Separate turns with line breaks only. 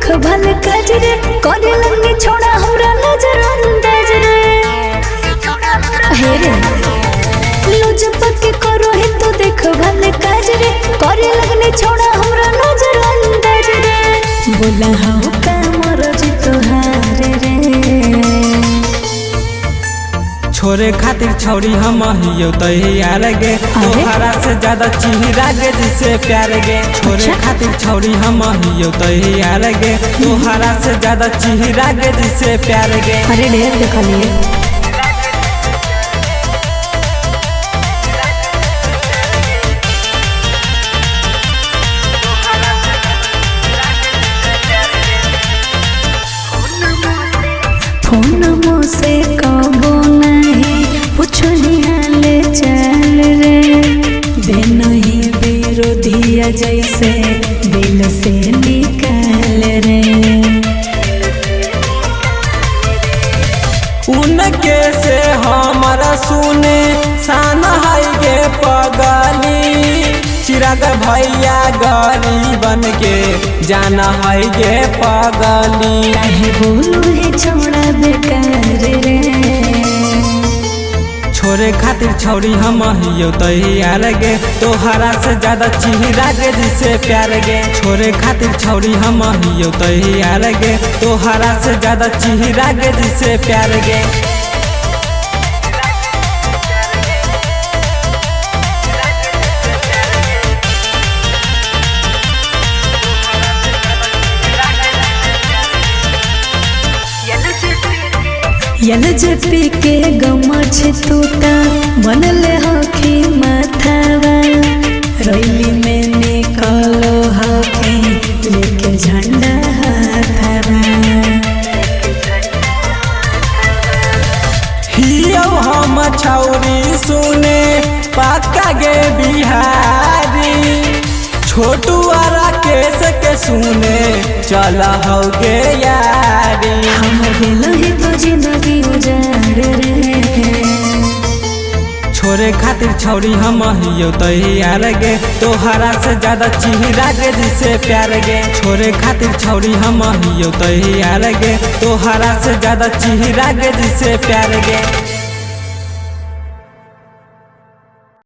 देख भल काज रे करे लगनी छोड़ा हमरा नजर अंदाज रे हे रे लूज पक्के करो है तो देख भल काज रे करे लगनी छोड़ा हमरा नजर अंदाज रे बोला हाउ का मरजी तोहार रे
छोरे खातिर छौरी हम हियो तैयार गे तोहरा से ज्यादा चिहिरा गे जिसे प्यार गे छोरे खातिर छौरी हम हियो तैयार गे तोहरा से ज्यादा चिहिरा गे जिसे प्यार गे।
अरे ढेर देखलिए फोन से कबो नहीं हाले चल रे दिन ही विरोधिया जैसे दिल से निकाल रे
उनके से हमारा सुने सान है गे पगली चिराग भैया गरी बन के जाना है गे पगली
काहे बोलू है छोड़ा बेकार रे
छोरे खातिर छौरी हम हियो तैयार गे तोहरा से ज्यादा चिहिरा गे जिसे प्यार गे छोरे खातिर छौरी हम हियो तैयार गे तोहरा से ज्यादा चिहिरा गे जिसे प्यार गे।
एलजेपी के गमछ टूटा बनले हकी माथावा रैली में निकलो हकी लेके झंडा हाथावा
हियो हम छौरी सुने पक्का गे बिहारी छोटू आरा केस के सुने चला हो गे यारी
हम गेलो ही तो जिंदगी उजाड़ रे
छोरे खातिर छौरी हम हियो तैयार गे तोहरा से ज्यादा चिहिरा गे जिसे प्यार गे छोरे खातिर छौरी हम हियो तैयार गे तोहरा से ज्यादा चिहिरा गे जिसे प्यार गे।